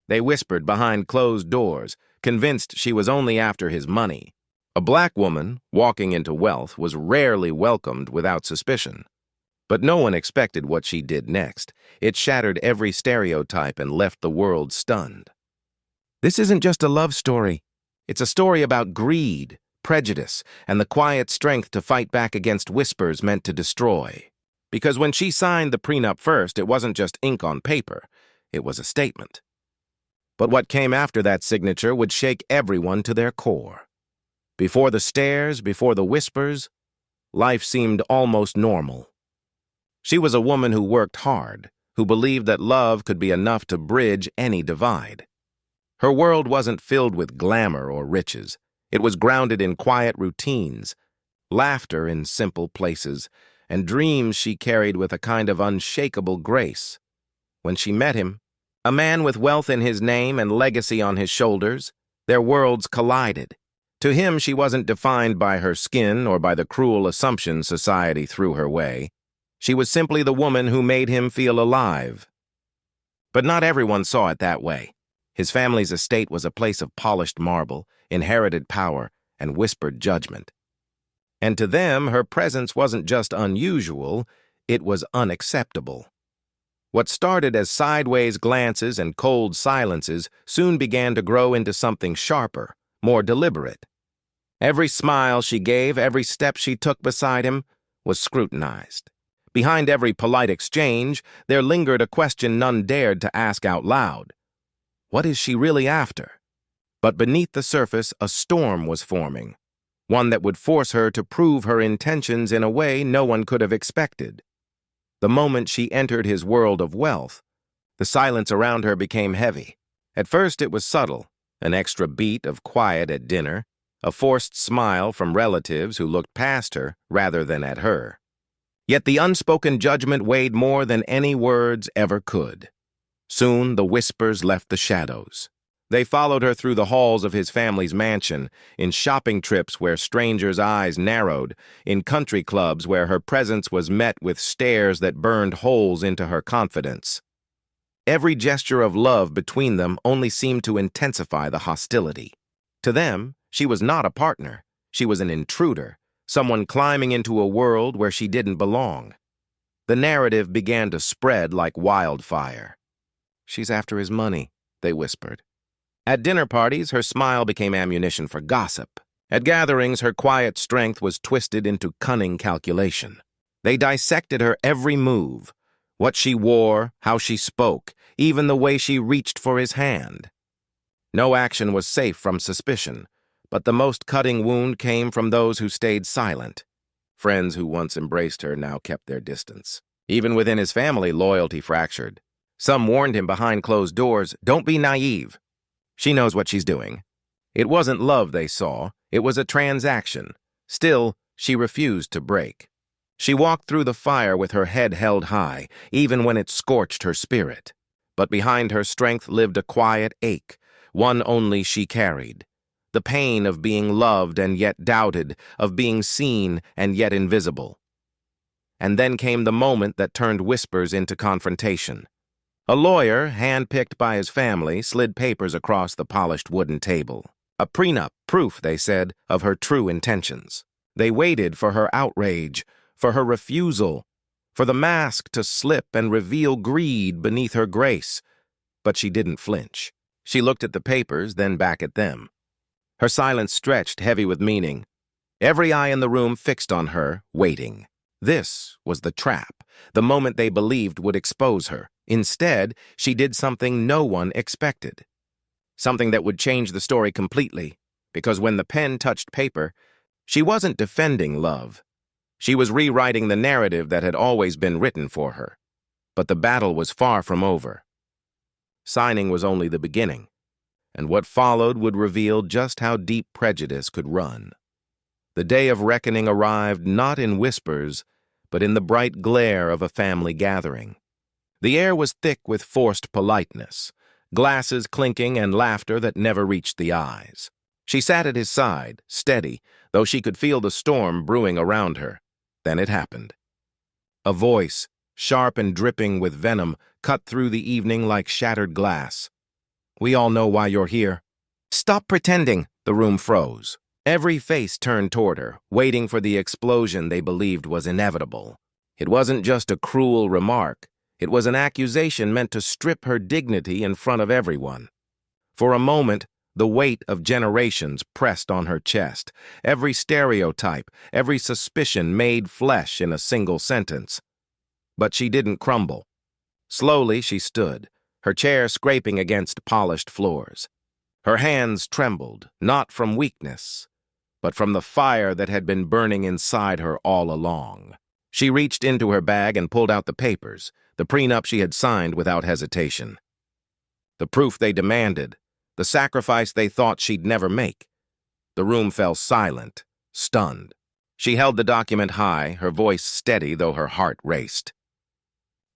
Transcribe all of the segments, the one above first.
They whispered behind closed doors, convinced she was only after his money. A black woman, walking into wealth, was rarely welcomed without suspicion. But no one expected what she did next. It shattered every stereotype and left the world stunned. This isn't just a love story. It's a story about greed, prejudice, and the quiet strength to fight back against whispers meant to destroy. Because when she signed the prenup first, it wasn't just ink on paper. It was a statement. But what came after that signature would shake everyone to their core. Before the stares, before the whispers, life seemed almost normal. She was a woman who worked hard, who believed that love could be enough to bridge any divide. Her world wasn't filled with glamour or riches. It was grounded in quiet routines, laughter in simple places, and dreams she carried with a kind of unshakable grace. When she met him, a man with wealth in his name and legacy on his shoulders, their worlds collided. To him, she wasn't defined by her skin or by the cruel assumptions society threw her way. She was simply the woman who made him feel alive. But not everyone saw it that way. His family's estate was a place of polished marble, inherited power, and whispered judgment. And to them, her presence wasn't just unusual, it was unacceptable. What started as sideways glances and cold silences soon began to grow into something sharper, more deliberate. Every smile she gave, every step she took beside him, was scrutinized. Behind every polite exchange, there lingered a question none dared to ask out loud. What is she really after? But beneath the surface, a storm was forming, one that would force her to prove her intentions in a way no one could have expected. The moment she entered his world of wealth, the silence around her became heavy. At first it was subtle, an extra beat of quiet at dinner, a forced smile from relatives who looked past her rather than at her. Yet the unspoken judgment weighed more than any words ever could. Soon the whispers left the shadows. They followed her through the halls of his family's mansion, in shopping trips where strangers' eyes narrowed, in country clubs where her presence was met with stares that burned holes into her confidence. Every gesture of love between them only seemed to intensify the hostility. To them, she was not a partner. She was an intruder, someone climbing into a world where she didn't belong. The narrative began to spread like wildfire. "She's after his money," they whispered. At dinner parties, her smile became ammunition for gossip. At gatherings, her quiet strength was twisted into cunning calculation. They dissected her every move, what she wore, how she spoke, even the way she reached for his hand. No action was safe from suspicion, but the most cutting wound came from those who stayed silent. Friends who once embraced her now kept their distance. Even within his family, loyalty fractured. Some warned him behind closed doors, "Don't be naive. She knows what she's doing." It wasn't love they saw, it was a transaction. Still, she refused to break. She walked through the fire with her head held high, even when it scorched her spirit. But behind her strength lived a quiet ache, one only she carried. The pain of being loved and yet doubted, of being seen and yet invisible. And then came the moment that turned whispers into confrontation. A lawyer, handpicked by his family, slid papers across the polished wooden table. A prenup, proof, they said, of her true intentions. They waited for her outrage, for her refusal, for the mask to slip and reveal greed beneath her grace. But she didn't flinch. She looked at the papers, then back at them. Her silence stretched, heavy with meaning. Every eye in the room fixed on her, waiting. This was the trap, the moment they believed would expose her. Instead, she did something no one expected. Something that would change the story completely, because when the pen touched paper, she wasn't defending love. She was rewriting the narrative that had always been written for her. But the battle was far from over. Signing was only the beginning, and what followed would reveal just how deep prejudice could run. The day of reckoning arrived not in whispers, but in the bright glare of a family gathering. The air was thick with forced politeness, glasses clinking and laughter that never reached the eyes. She sat at his side, steady, though she could feel the storm brewing around her. Then it happened. A voice, sharp and dripping with venom, cut through the evening like shattered glass. We all know why you're here. Stop pretending. The room froze. Every face turned toward her, waiting for the explosion they believed was inevitable. It wasn't just a cruel remark. It was an accusation meant to strip her dignity in front of everyone. For a moment, the weight of generations pressed on her chest. Every stereotype, every suspicion made flesh in a single sentence. But she didn't crumble. Slowly she stood, her chair scraping against polished floors. Her hands trembled, not from weakness, but from the fire that had been burning inside her all along. She reached into her bag and pulled out the papers, the prenup she had signed without hesitation. The proof they demanded, the sacrifice they thought she'd never make. The room fell silent, stunned. She held the document high, her voice steady though her heart raced.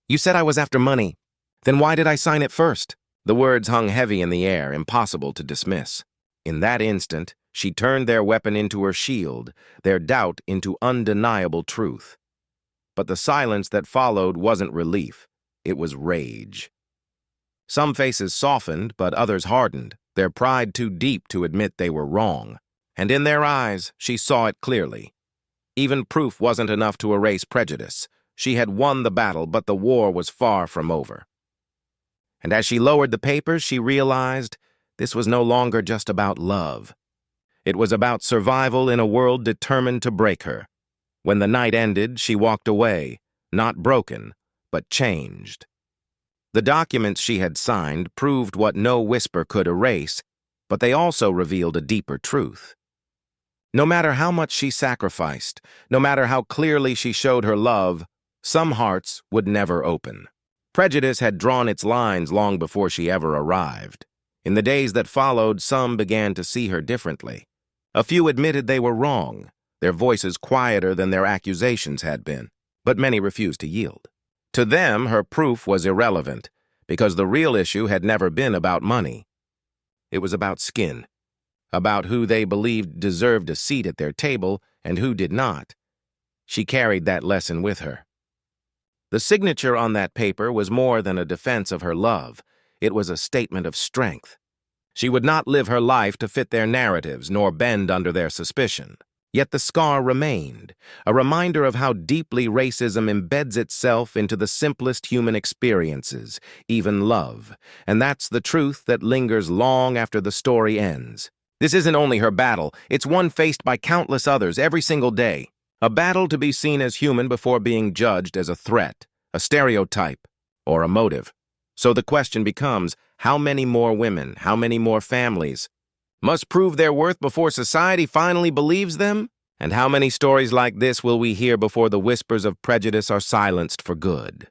You said I was after money. Then why did I sign it first? The words hung heavy in the air, impossible to dismiss. In that instant, she turned their weapon into her shield, their doubt into undeniable truth. But the silence that followed wasn't relief. It was rage. Some faces softened, but others hardened, their pride too deep to admit they were wrong. And in their eyes, she saw it clearly. Even proof wasn't enough to erase prejudice. She had won the battle, but the war was far from over. And as she lowered the papers, she realized this was no longer just about love. It was about survival in a world determined to break her. When the night ended, she walked away, not broken, but changed. The documents she had signed proved what no whisper could erase, but they also revealed a deeper truth. No matter how much she sacrificed, no matter how clearly she showed her love, some hearts would never open. Prejudice had drawn its lines long before she ever arrived. In the days that followed, some began to see her differently. A few admitted they were wrong, their voices quieter than their accusations had been, but many refused to yield. To them, her proof was irrelevant, because the real issue had never been about money. It was about skin, about who they believed deserved a seat at their table and who did not. She carried that lesson with her. The signature on that paper was more than a defense of her love. It was a statement of strength. She would not live her life to fit their narratives, nor bend under their suspicion. Yet the scar remained, a reminder of how deeply racism embeds itself into the simplest human experiences, even love. And that's the truth that lingers long after the story ends. This isn't only her battle, it's one faced by countless others every single day. A battle to be seen as human before being judged as a threat, a stereotype, or a motive. So the question becomes, how many more women, how many more families must prove their worth before society finally believes them? And how many stories like this will we hear before the whispers of prejudice are silenced for good?